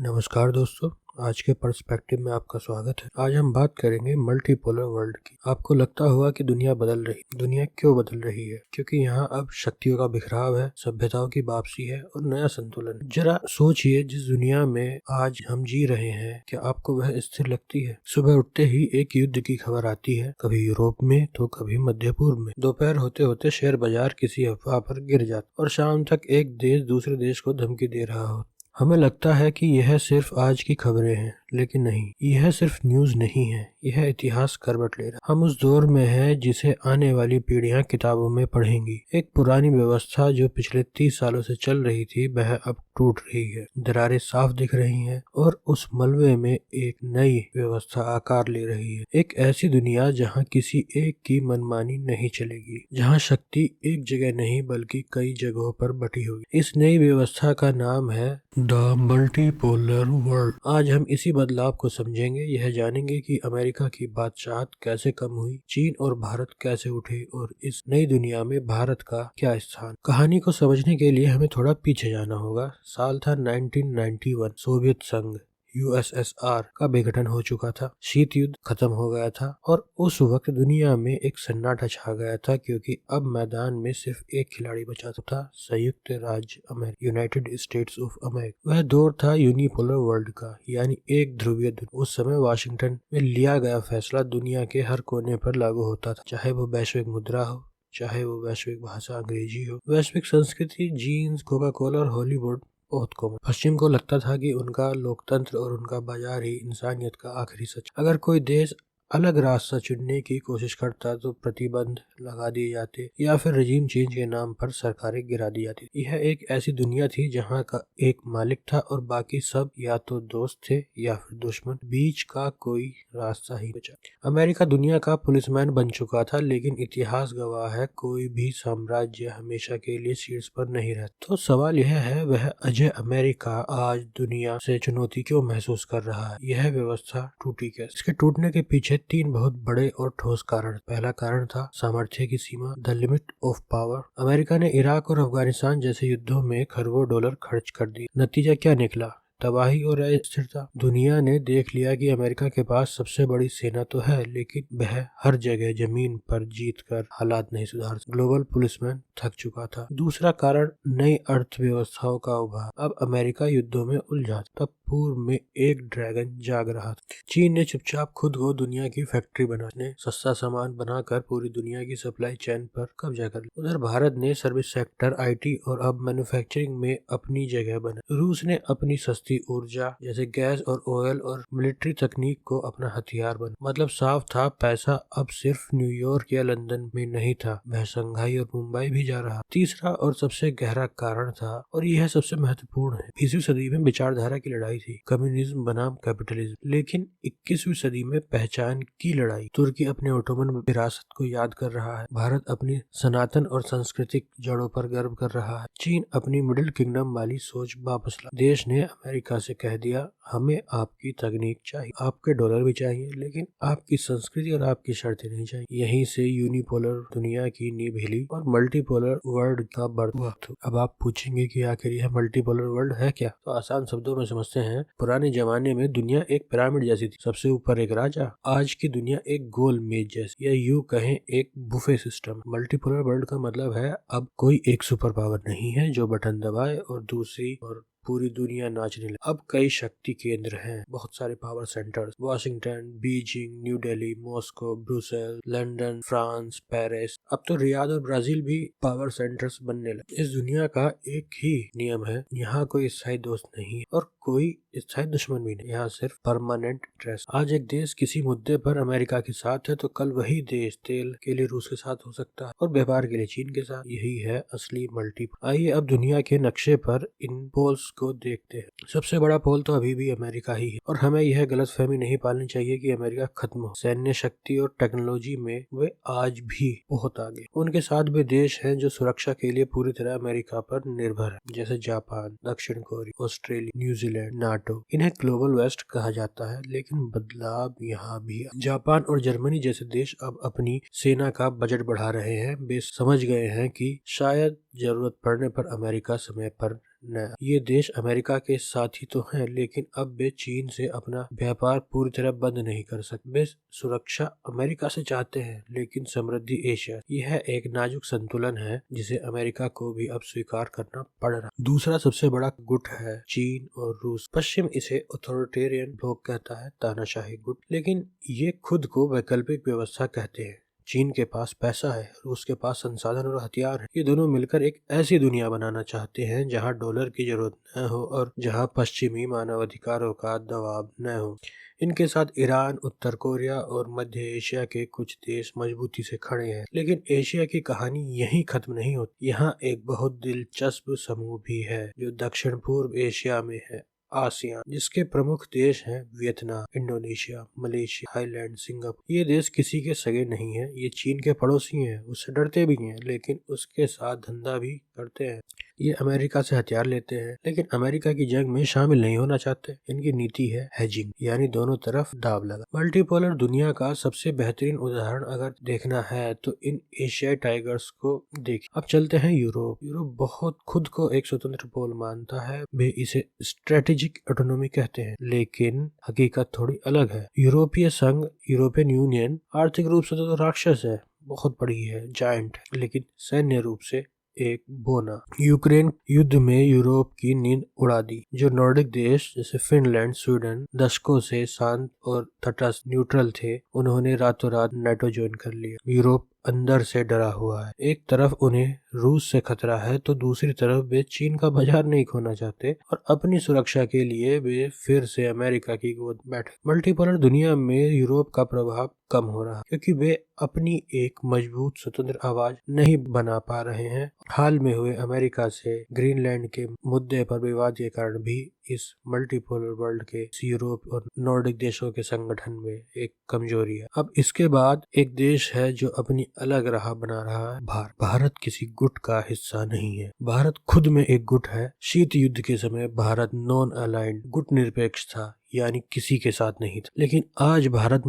नमस्कार दोस्तों, आज के पर्सपेक्टिव में आपका स्वागत है। आज हम बात करेंगे मल्टीपोलर वर्ल्ड की। आपको लगता होगा कि दुनिया बदल रही। दुनिया क्यों बदल रही है? क्योंकि यहाँ अब शक्तियों का बिखराव है, सभ्यताओं की वापसी है और नया संतुलन। जरा सोचिए, जिस दुनिया में आज हम जी रहे हैं, क्या आपको वह स्थिर लगती है? सुबह उठते ही एक युद्ध की खबर आती है, कभी यूरोप में तो कभी मध्य पूर्व में। दोपहर होते होते शेयर बाजार किसी अफवाह पर गिर जाता और शाम तक एक देश दूसरे देश को धमकी दे रहा हो। हमें लगता है कि यह सिर्फ आज की खबरें हैं, लेकिन नहीं, यह सिर्फ न्यूज नहीं है, यह इतिहास करवट ले रहा। हम उस दौर में हैं जिसे आने वाली पीढ़ियां किताबों में पढ़ेंगी। एक पुरानी व्यवस्था जो पिछले 30 सालों से चल रही थी, वह अब टूट रही है। दरारें साफ दिख रही हैं और उस मलबे में एक नई व्यवस्था आकार ले रही है। एक ऐसी दुनिया जहां किसी एक की मनमानी नहीं चलेगी, जहां शक्ति एक जगह नहीं बल्कि कई जगहों पर बटी होगी। इस नई व्यवस्था का नाम है द मल्टीपोलर वर्ल्ड। आज हम इसी बदलाव को समझेंगे। यह जानेंगे कि अमेरिका की बादशाहत कैसे कम हुई, चीन और भारत कैसे उठे और इस नई दुनिया में भारत का क्या स्थान। कहानी को समझने के लिए हमें थोड़ा पीछे जाना होगा। साल था 1991। सोवियत संघ USSR का विघटन हो चुका था। शीत युद्ध खत्म हो गया था और उस वक्त दुनिया में एक सन्नाटा छा गया था, क्योंकि अब मैदान में सिर्फ एक खिलाड़ी बचा था, संयुक्त राज्य America, United states of America. वह दौर था यूनिपोलर वर्ल्ड का, यानी एक ध्रुवीय दुनिया। उस समय वाशिंगटन में लिया गया फैसला दुनिया के हर कोने पर लागू होता था, चाहे वो वैश्विक मुद्रा हो, चाहे वो वैश्विक भाषा अंग्रेजी हो, वैश्विक संस्कृति, जीन्स, कोका कोला और हॉलीवुड बहुत कॉमन। पश्चिम को लगता था कि उनका लोकतंत्र और उनका बाजार ही इंसानियत का आखिरी सच। अगर कोई देश अलग रास्ता चुनने की कोशिश करता तो प्रतिबंध लगा दिए जाते या फिर रजीम चेंज के नाम पर सरकारें गिरा दी जाती। यह एक ऐसी दुनिया थी जहां का एक मालिक था और बाकी सब या तो दोस्त थे या फिर दुश्मन। बीच का कोई रास्ता ही बचा। अमेरिका दुनिया का पुलिसमैन बन चुका था, लेकिन इतिहास गवाह है, कोई भी साम्राज्य हमेशा के लिए शीर्ष पर नहीं रहता। तो सवाल यह है, वह अजय अमेरिका आज दुनिया से चुनौती क्यों महसूस कर रहा है? यह व्यवस्था टूटी कैसे? इसके टूटने के पीछे 3 बहुत बड़े और ठोस कारण। पहला कारण था सामर्थ्य की सीमा, the limit of power. America ने इराक और अफगानिस्तान जैसे युद्धों में खरबों डॉलर खर्च कर दिए। नतीजा क्या निकला? तबाही और अस्थिरता। दुनिया ने देख लिया कि अमेरिका के पास सबसे बड़ी सेना तो है, लेकिन वह हर जगह जमीन पर जीतकर हालात नहीं सुधार। ग्लोबल पुलिसमैन थक चुका था। दूसरा कारण, नई अर्थव्यवस्थाओं का उभार। अब अमेरिका युद्धों में उलझा, तब पूर्व में एक ड्रैगन जाग रहा था। चीन ने चुपचाप खुद को दुनिया की फैक्ट्री बनाने, सस्ता सामान बनाकर पूरी दुनिया की सप्लाई चेन पर कब्जा कर लिया। उधर भारत ने सर्विस सेक्टर, IT और अब मैन्युफैक्चरिंग में अपनी जगह बनाई। रूस ने अपनी सस्ती ऊर्जा जैसे गैस और ऑयल और मिलिट्री तकनीक को अपना हथियार बना। मतलब साफ था, पैसा अब सिर्फ न्यूयॉर्क या लंदन में नहीं था, वह शंघाई और मुंबई भी जा रहा। तीसरा और सबसे गहरा कारण था, और यह सबसे महत्वपूर्ण है, 20वीं सदी में विचारधारा की लड़ाई थी, कम्युनिज्म बनाम कैपिटलिज्म। लेकिन 21वीं सदी में पहचान की लड़ाई। तुर्की अपने ओटोमन विरासत को याद कर रहा है, भारत अपनी सनातन और सांस्कृतिक जड़ों पर गर्व कर रहा है, चीन अपनी मिडिल किंगडम वाली सोच वापस ला। देश ने अमेरिका से कह दिया, हमें आपकी तकनीक चाहिए, आपके डॉलर भी चाहिए, लेकिन आपकी संस्कृति और आपकी शर्तें नहीं चाहिए। यहीं से यूनिपोलर दुनिया की नींव हिली और मल्टीपोलर वर्ल्ड का बर्थ हुआ। अब आप पूछेंगे कि आखिर यह मल्टीपोलर वर्ल्ड है क्या? तो आसान शब्दों में समझते हैं। पुराने जमाने में दुनिया एक पिरामिड जैसी थी, सबसे ऊपर एक राजा। आज की दुनिया एक गोल मेज जैसी, या यूं कहें एक बुफे सिस्टम। मल्टीपोलर वर्ल्ड का मतलब है, अब कोई एक सुपर पावर नहीं है जो बटन दबाए और दूसरी और पूरी दुनिया नाचने लगी। अब कई शक्ति केंद्र हैं, बहुत सारे power centres, Washington, Beijing, new Delhi, Moscow, Brussels, London, France, Paris, अब तो रियाद और ब्राजील भी पावर सेंटर्स बनने लगे। इस दुनिया का एक ही नियम है, यहाँ कोई स्थायी दोस्त नहीं है और कोई स्थायी दुश्मन भी नहीं, यहाँ सिर्फ परमानेंट इंटरेस्ट। आज एक देश किसी मुद्दे पर अमेरिका के साथ है तो कल वही देश तेल के लिए रूस के साथ हो सकता है और व्यापार के लिए चीन के साथ। यही है असली मल्टी। आइए अब दुनिया के नक्शे पर इन पोल्स को देखते हैं। सबसे बड़ा पोल तो अभी भी अमेरिका ही है, और हमें यह गलतफहमी नहीं पालनी चाहिए कि अमेरिका खत्म हो। सैन्य शक्ति और टेक्नोलॉजी में वे आज भी बहुत आगे। उनके साथ भी देश हैं जो सुरक्षा के लिए पूरी तरह अमेरिका पर निर्भर है, जैसे जापान, दक्षिण कोरिया, ऑस्ट्रेलिया, न्यूजीलैंड, नाटो। इन्हें ग्लोबल वेस्ट कहा जाता है, लेकिन बदलाव यहाँ भी है। जापान और जर्मनी जैसे देश अब अपनी सेना का बजट बढ़ा रहे हैं। वे समझ गए हैं कि शायद जरूरत पड़ने पर अमेरिका समय पर नया। ये देश अमेरिका के साथी तो हैं, लेकिन अब वे चीन से अपना व्यापार पूरी तरह बंद नहीं कर सकते। वे सुरक्षा अमेरिका से चाहते हैं, लेकिन समृद्धि एशिया। यह एक नाजुक संतुलन है जिसे अमेरिका को भी अब स्वीकार करना पड़ रहा। दूसरा सबसे बड़ा गुट है चीन और रूस। पश्चिम इसे अथॉरिटेरियन ब्लॉक कहता है, तानाशाही गुट, लेकिन ये खुद को वैकल्पिक व्यवस्था कहते हैं। चीन के पास पैसा है, रूस के पास संसाधन और हथियार है। ये दोनों मिलकर एक ऐसी दुनिया बनाना चाहते हैं जहां डॉलर की जरूरत न हो और जहां पश्चिमी मानवाधिकारों का दबाव न हो। इनके साथ ईरान, उत्तर कोरिया और मध्य एशिया के कुछ देश मजबूती से खड़े हैं। लेकिन एशिया की कहानी यहीं खत्म नहीं होती। यहाँ एक बहुत दिलचस्प समूह भी है जो दक्षिण पूर्व एशिया में है, आसियान, जिसके प्रमुख देश हैं Vietnam, Indonesia, Malaysia, Thailand, Singapore. ये देश किसी के सगे नहीं है, ये चीन के पड़ोसी हैं, उससे डरते भी हैं, लेकिन उसके साथ धंधा भी करते हैं। ये अमेरिका से हथियार लेते हैं, लेकिन अमेरिका की जंग में शामिल नहीं होना चाहते। इनकी नीति है हेजिंग, यानी दोनों तरफ दाव लगा। मल्टीपोलर दुनिया का सबसे बेहतरीन उदाहरण अगर देखना है तो इन एशियाई टाइगर्स को देखिए। अब चलते हैं यूरोप। यूरोप बहुत खुद को एक स्वतंत्र पोल मानता है। वे इसे स्ट्रेटेजिक ऑटोनॉमी कहते हैं, लेकिन हकीकत थोड़ी अलग है। यूरोपीय संघ, यूरोपियन यूनियन आर्थिक रूप से तो राक्षस है, बहुत बड़ी है, जायंट है, लेकिन सैन्य रूप से एक बोना। यूक्रेन युद्ध में यूरोप की नींद उड़ा दी। जो नॉर्डिक देश जैसे फिनलैंड, स्वीडन दशकों से शांत और तटस्थ न्यूट्रल थे, उन्होंने रातों रात नाटो ज्वाइन कर लिया। यूरोप अंदर से डरा हुआ है। एक तरफ उन्हें रूस से खतरा है तो दूसरी तरफ वे चीन का बाजार नहीं खोना चाहते और अपनी सुरक्षा के लिए वे फिर से अमेरिका की गोद बैठे। मल्टीपोलर दुनिया में यूरोप का प्रभाव कम हो रहा है क्योंकि वे अपनी एक मजबूत स्वतंत्र आवाज नहीं बना पा रहे हैं। हाल में हुए अमेरिका से ग्रीनलैंड के मुद्दे पर विवाद के कारण भी इस मल्टीपोलर वर्ल्ड के यूरोप और नॉर्डिक देशों के संगठन में एक कमजोरी है। अब इसके बाद एक देश है जो अपनी अलग राह बना रहा है, भारत। भारत किसी गुट का हिस्सा नहीं है, भारत खुद में एक गुट है। शीत युद्ध के समय भारत नॉन अलाइंड गुट निरपेक्ष था, यानी किसी के साथ नहीं था। लेकिन आज भारत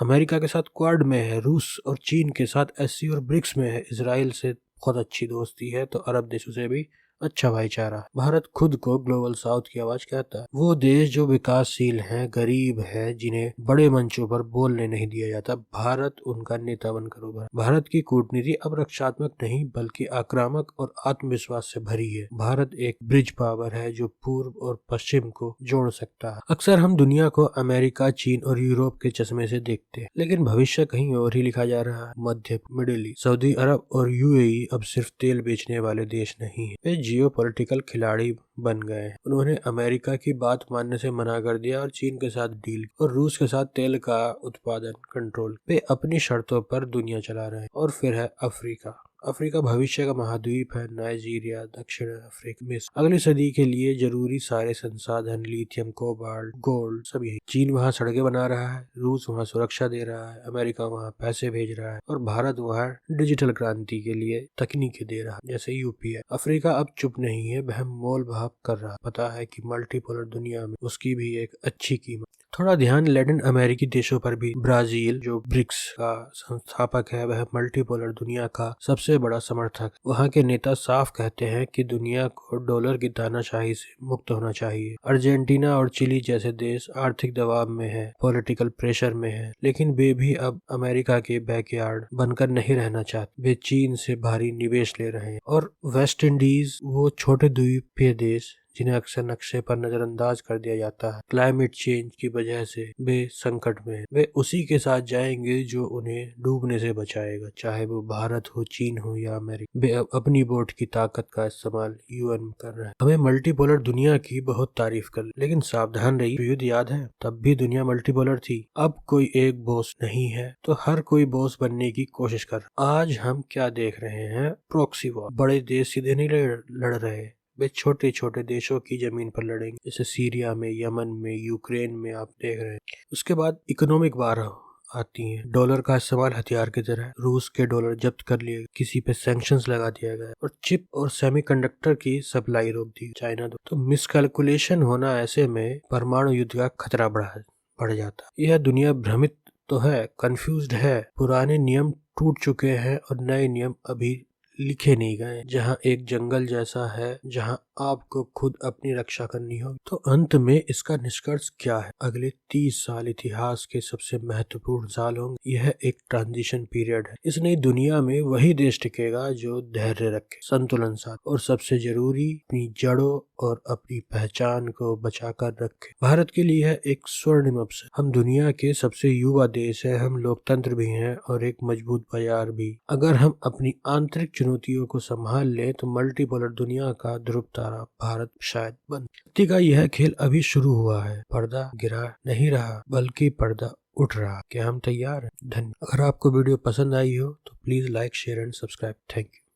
अमेरिका के साथ क्वाड में है, रूस और चीन के साथ एससी और ब्रिक्स में है, इजराइल से बहुत अच्छी दोस्ती है, तो अरब देशों से भी अच्छा भाईचारा। भारत खुद को ग्लोबल साउथ की आवाज कहता है। वो देश जो विकासशील हैं, गरीब है, जिन्हें बड़े मंचों पर बोलने नहीं दिया जाता, भारत उनका नेता बनकर उभरा। भारत की कूटनीति अब रक्षात्मक नहीं बल्कि आक्रामक और आत्मविश्वास से भरी है। भारत एक ब्रिज पावर है जो पूर्व और पश्चिम को जोड़ सकता है। अक्सर हम दुनिया को अमेरिका, चीन और यूरोप के चश्मे से देखते हैं, लेकिन भविष्य कहीं और ही लिखा जा रहा है। मध्य, मिडिल ईस्ट, सऊदी अरब और यूएई अब सिर्फ तेल बेचने वाले देश नहीं है, जियोपॉलिटिकल खिलाड़ी बन गए हैं। उन्होंने अमेरिका की बात मानने से मना कर दिया और चीन के साथ डील और रूस के साथ तेल का उत्पादन कंट्रोल पे अपनी शर्तों पर दुनिया चला रहे हैं। और फिर है अफ्रीका। अफ्रीका भविष्य का महाद्वीप है। नाइजीरिया, दक्षिण अफ्रीका में अगली सदी के लिए जरूरी सारे संसाधन, लिथियम, कोबाल्ट, गोल्ड सब यही। चीन वहाँ सड़कें बना रहा है, रूस वहाँ सुरक्षा दे रहा है, अमेरिका वहाँ पैसे भेज रहा है और भारत वहाँ डिजिटल क्रांति के लिए तकनीकें दे रहा है, जैसे यूपीआई। अफ्रीका अब चुप नहीं है, वह मोल भाव कर रहा है। पता है कि मल्टीपोलर दुनिया में उसकी भी एक अच्छी कीमत। थोड़ा ध्यान लैटिन अमेरिकी देशों पर भी। ब्राजील जो ब्रिक्स का संस्थापक है, वह मल्टीपोलर दुनिया का सबसे बड़ा समर्थक। वहाँ के नेता साफ कहते हैं कि दुनिया को डॉलर की तानाशाही से मुक्त होना चाहिए। अर्जेंटीना और चिली जैसे देश आर्थिक दबाव में है, पॉलिटिकल प्रेशर में है, लेकिन वे भी अब अमेरिका के बैकयार्ड बनकर नहीं रहना चाहते। वे चीन से भारी निवेश ले रहे हैं। और वेस्ट इंडीज, वो छोटे द्वीपीय देश जिन्हें अक्सर नक्शे पर नजरअंदाज कर दिया जाता है, क्लाइमेट चेंज की वजह से वे संकट में हैं। वे उसी के साथ जाएंगे जो उन्हें डूबने से बचाएगा, चाहे वो भारत हो, चीन हो या अमेरिका। वे अपनी वोट की ताकत का इस्तेमाल यूएन कर रहे हैं। हमें मल्टीपोलर दुनिया की बहुत तारीफ कर, लेकिन सावधान रहिए, युद्ध याद है, तब भी दुनिया मल्टीपोलर थी। अब कोई एक बॉस नहीं है तो हर कोई बॉस बनने की कोशिश कर। आज हम क्या देख रहे हैं? Proxy war. बड़े देश सीधे नहीं लड़ रहे, वे छोटे छोटे देशों की जमीन पर लड़ेंगे, जैसे सीरिया में, यमन में, यूक्रेन में आप देख रहे हैं। उसके बाद इकोनॉमिक वार आती है। डॉलर का इस्तेमाल हथियार की तरह। रूस के डॉलर जब्त कर लिए, किसी पे सैंक्शंस लगा दिया गया और चिप और सेमीकंडक्टर की सप्लाई रोक दी चाइना। तो मिसकैलकुलेशन होना, ऐसे में परमाणु युद्ध का खतरा बढ़ जाता। यह दुनिया भ्रमित तो है, कंफ्यूज्ड है। पुराने नियम टूट चुके हैं और नए नियम अभी लिखे नहीं गए, जहाँ एक जंगल जैसा है जहाँ आपको खुद अपनी रक्षा करनी होगी। तो अंत में इसका निष्कर्ष क्या है? अगले 30 साल इतिहास के सबसे महत्वपूर्ण साल होंगे। यह एक ट्रांजिशन पीरियड है। इस नई दुनिया में वही देश टिकेगा जो धैर्य रखे, संतुलन साध और सबसे जरूरी अपनी जड़ों और अपनी पहचान को बचा कर रखे। भारत के लिए है एक स्वर्णिम अवसर। हम दुनिया के सबसे युवा देश है, हम लोकतंत्र भी हैं और एक मजबूत बाजार भी। अगर हम अपनी आंतरिक चुनौतियों को संभाल लें तो मल्टीपोलर दुनिया का ध्रुव तारा भारत शायद बन। शक्ति का यह खेल अभी शुरू हुआ है। पर्दा गिरा नहीं रहा बल्कि पर्दा उठ रहा। क्या हम तैयार हैं? धन्यवाद। अगर आपको वीडियो पसंद आई हो तो please like, share and subscribe. Thank you.